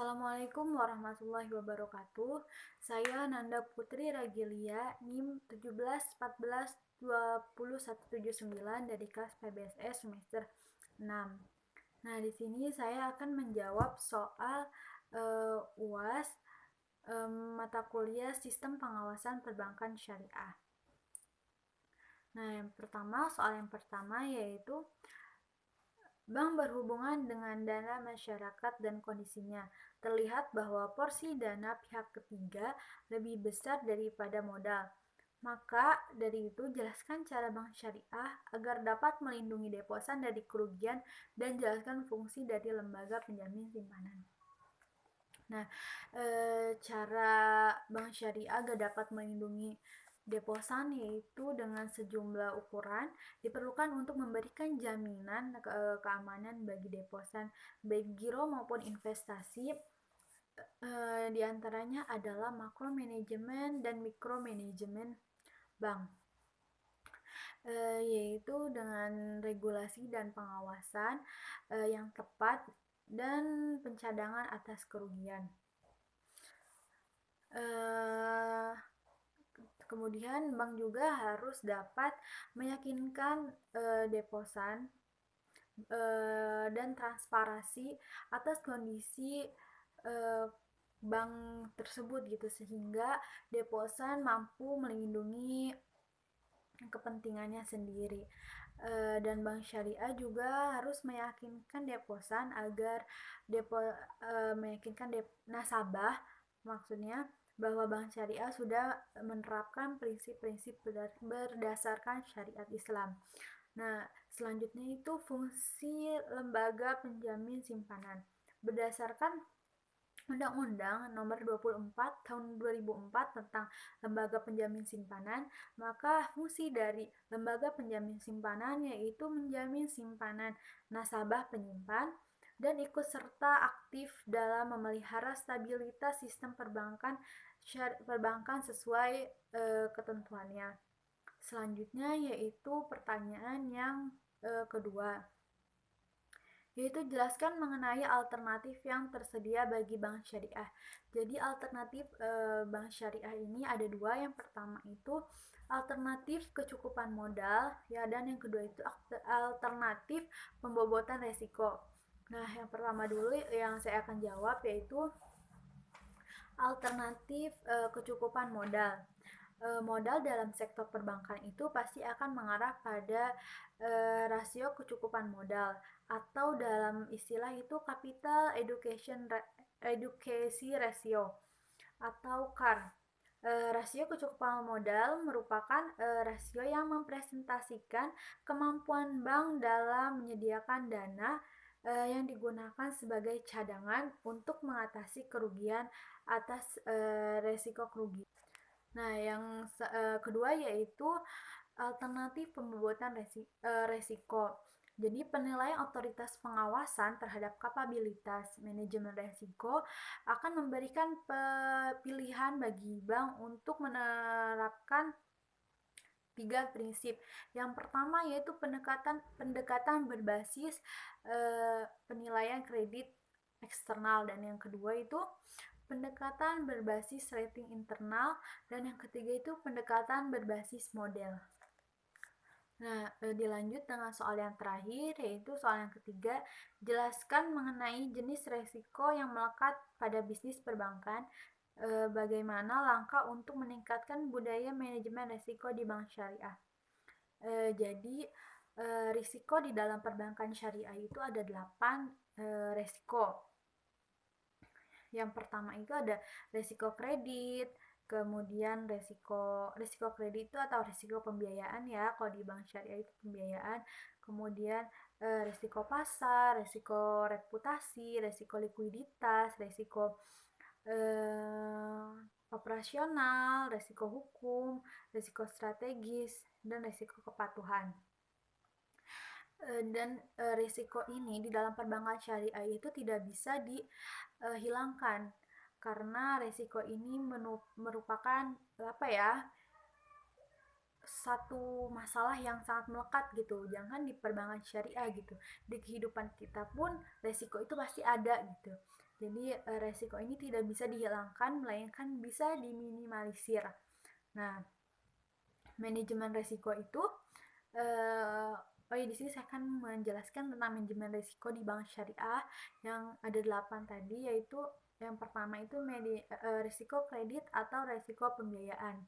Assalamualaikum warahmatullahi wabarakatuh. Saya Nanda Putri Ragilia, NIM 1714207179 dari kelas PBSS semester 6. Nah, di sini saya akan menjawab soal UAS mata kuliah Sistem Pengawasan Perbankan Syariah. Nah, soal yang pertama yaitu bank berhubungan dengan dana masyarakat dan kondisinya. Terlihat bahwa porsi dana pihak ketiga lebih besar daripada modal. Maka dari itu jelaskan cara bank syariah agar dapat melindungi deposan dari kerugian dan jelaskan fungsi dari lembaga penjamin simpanan. Nah, cara bank syariah agar dapat melindungi deposan yaitu dengan sejumlah ukuran diperlukan untuk memberikan jaminan keamanan bagi deposan baik giro maupun investasi. Di antaranya adalah makro manajemen dan mikro manajemen bank, yaitu dengan regulasi dan pengawasan yang tepat dan pencadangan atas kerugian. Kemudian bank juga harus dapat meyakinkan deposan dan transparansi atas kondisi bank tersebut gitu, sehingga deposan mampu melindungi kepentingannya sendiri. Dan bank syariah juga harus meyakinkan deposan agar meyakinkan nasabah, maksudnya bahwa bank syariah sudah menerapkan prinsip-prinsip berdasarkan syariat Islam. Nah, selanjutnya itu fungsi lembaga penjamin simpanan. Berdasarkan Undang-Undang Nomor 24 Tahun 2004 tentang Lembaga Penjamin Simpanan, maka fungsi dari lembaga penjamin simpanan yaitu menjamin simpanan nasabah penyimpan dan ikut serta aktif dalam memelihara stabilitas sistem perbankan sesuai ketentuannya. Selanjutnya yaitu pertanyaan yang kedua, yaitu jelaskan mengenai alternatif yang tersedia bagi bank syariah. Jadi alternatif bank syariah ini ada dua. Yang pertama itu alternatif kecukupan modal, ya, dan yang kedua itu alternatif pembobotan resiko. Nah, yang pertama dulu yang saya akan jawab yaitu alternatif kecukupan modal. Modal dalam sektor perbankan itu pasti akan mengarah pada rasio kecukupan modal, atau dalam istilah itu capital education ratio atau CAR. Rasio kecukupan modal merupakan rasio yang mempresentasikan kemampuan bank dalam menyediakan dana yang digunakan sebagai cadangan untuk mengatasi kerugian atas resiko kerugian. Nah, yang kedua yaitu alternatif pembobotan resiko. Jadi penilaian otoritas pengawasan terhadap kapabilitas manajemen resiko akan memberikan pilihan bagi bank untuk menerapkan 3 prinsip. Yang pertama yaitu pendekatan berbasis penilaian kredit eksternal, dan yang kedua itu pendekatan berbasis rating internal, dan yang ketiga itu pendekatan berbasis model. Nah, dilanjut dengan soal yang terakhir, yaitu soal yang ketiga, jelaskan mengenai jenis resiko yang melekat pada bisnis perbankan, bagaimana langkah untuk meningkatkan budaya manajemen resiko di bank syariah. Jadi, risiko di dalam perbankan syariah itu ada 8 resiko. Yang pertama itu ada resiko kredit, kemudian resiko kredit itu atau resiko pembiayaan, ya, kalau di bank syariah itu pembiayaan. Kemudian resiko pasar, resiko reputasi, resiko likuiditas, resiko operasional, resiko hukum, resiko strategis, dan resiko kepatuhan. Dan risiko ini di dalam perbankan syariah itu tidak bisa dihilangkan, karena risiko ini merupakan satu masalah yang sangat melekat gitu. Jangan di perbankan syariah gitu, di kehidupan kita pun risiko itu pasti ada gitu. Jadi resiko ini tidak bisa dihilangkan, melainkan bisa diminimalisir. Nah, manajemen resiko itu oh ya, di sini saya akan menjelaskan tentang manajemen risiko di bank syariah yang ada 8 tadi, yaitu yang pertama itu risiko kredit atau risiko pembiayaan.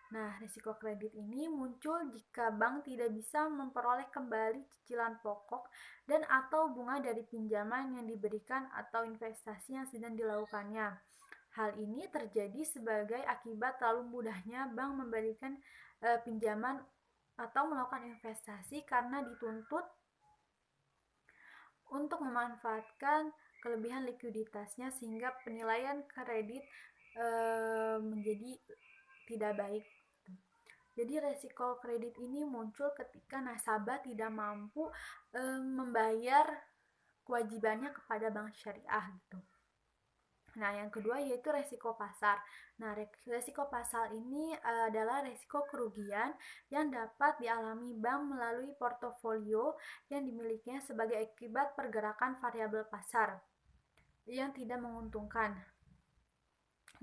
Nah, risiko kredit ini muncul jika bank tidak bisa memperoleh kembali cicilan pokok dan atau bunga dari pinjaman yang diberikan atau investasi yang sedang dilakukannya. Hal ini terjadi sebagai akibat terlalu mudahnya bank memberikan pinjaman atau melakukan investasi karena dituntut untuk memanfaatkan kelebihan likuiditasnya sehingga penilaian kredit menjadi tidak baik. Jadi resiko kredit ini muncul ketika nasabah tidak mampu membayar kewajibannya kepada bank syariah gitu. Nah, yang kedua yaitu resiko pasar. Nah, resiko pasar ini adalah resiko kerugian yang dapat dialami bank melalui portofolio yang dimilikinya sebagai akibat pergerakan variabel pasar yang tidak menguntungkan.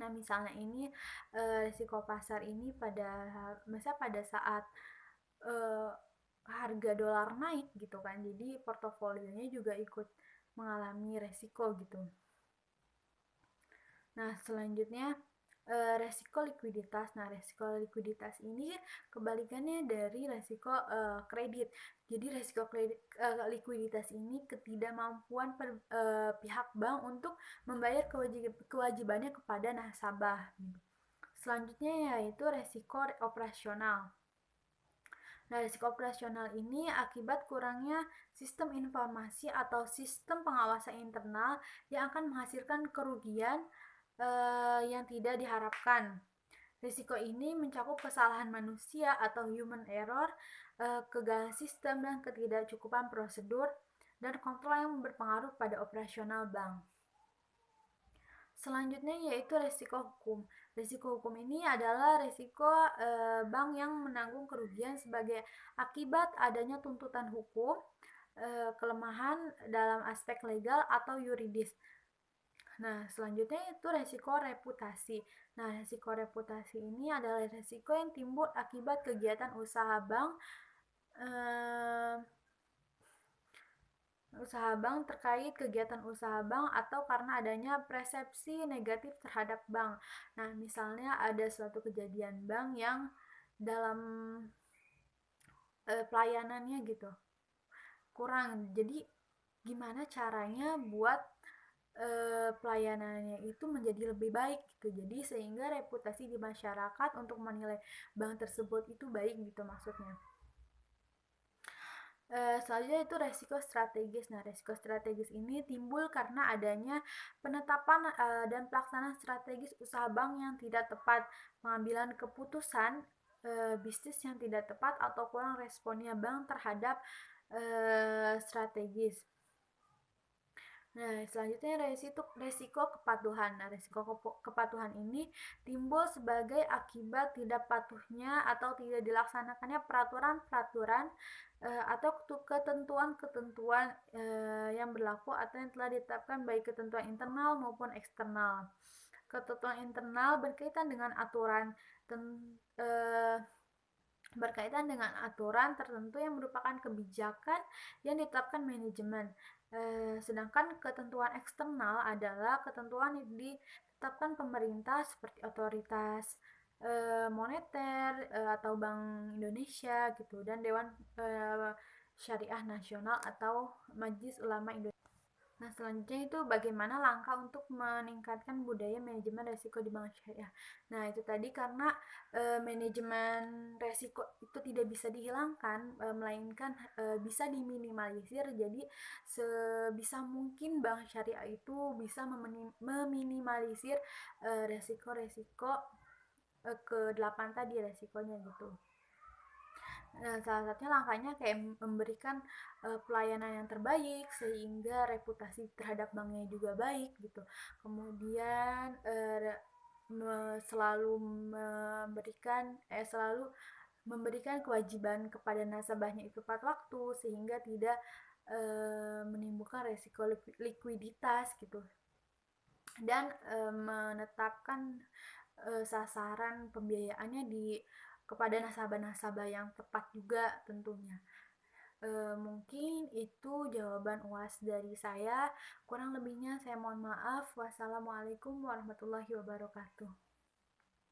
Nah, misalnya ini resiko pasar ini misalnya pada saat harga dolar naik gitu kan, jadi portofolionya juga ikut mengalami resiko gitu. Nah, selanjutnya resiko likuiditas. Nah, resiko likuiditas ini kebalikannya dari resiko kredit. Jadi resiko likuiditas ini ketidakmampuan pihak bank untuk membayar kewajibannya kepada nasabah. Selanjutnya yaitu resiko operasional. Nah, risiko operasional ini akibat kurangnya sistem informasi atau sistem pengawasan internal yang akan menghasilkan kerugian yang tidak diharapkan. Risiko ini mencakup kesalahan manusia atau human error, kegagalan sistem dan ketidakcukupan prosedur dan kontrol yang berpengaruh pada operasional bank. Selanjutnya yaitu resiko hukum. Resiko hukum ini adalah resiko bank yang menanggung kerugian sebagai akibat adanya tuntutan hukum, kelemahan dalam aspek legal atau yuridis. Nah, selanjutnya itu resiko reputasi. Nah, resiko reputasi ini adalah resiko yang timbul akibat kegiatan usaha bank terkait kegiatan usaha bank atau karena adanya persepsi negatif terhadap bank. Nah, misalnya ada suatu kejadian bank yang dalam pelayanannya gitu kurang. Jadi gimana caranya buat pelayanannya itu menjadi lebih baik gitu. Jadi sehingga reputasi di masyarakat untuk menilai bank tersebut itu baik gitu maksudnya. Selanjutnya itu resiko strategis. Nah, resiko strategis ini timbul karena adanya penetapan dan pelaksanaan strategis usaha bank yang tidak tepat, pengambilan keputusan bisnis yang tidak tepat atau kurang responnya bank terhadap strategis. Nah, selanjutnya resiko kepatuhan. Nah, resiko kepatuhan ini timbul sebagai akibat tidak patuhnya atau tidak dilaksanakannya peraturan-peraturan atau ketentuan-ketentuan yang berlaku atau yang telah ditetapkan baik ketentuan internal maupun eksternal. Ketentuan internal berkaitan dengan tertentu yang merupakan kebijakan yang ditetapkan manajemen. Sedangkan ketentuan eksternal adalah ketentuan yang ditetapkan pemerintah seperti otoritas moneter atau Bank Indonesia gitu dan Dewan Syariah Nasional atau Majelis Ulama Indonesia. Nah, selanjutnya itu bagaimana langkah untuk meningkatkan budaya manajemen resiko di bank syariah. Nah, itu tadi karena manajemen resiko itu tidak bisa dihilangkan, melainkan bisa diminimalisir. Jadi sebisa mungkin bank syariah itu bisa meminimalisir resiko-resiko ke-8 tadi resikonya gitu. Nah, salah satunya langkahnya kayak memberikan pelayanan yang terbaik sehingga reputasi terhadap banknya juga baik gitu. Kemudian selalu memberikan kewajiban kepada nasabahnya itu tepat waktu sehingga tidak menimbulkan resiko likuiditas gitu. dan menetapkan sasaran pembiayaannya kepada nasabah-nasabah yang tepat juga tentunya. Mungkin itu jawaban UAS dari saya. Kurang lebihnya saya mohon maaf. Wassalamualaikum warahmatullahi wabarakatuh.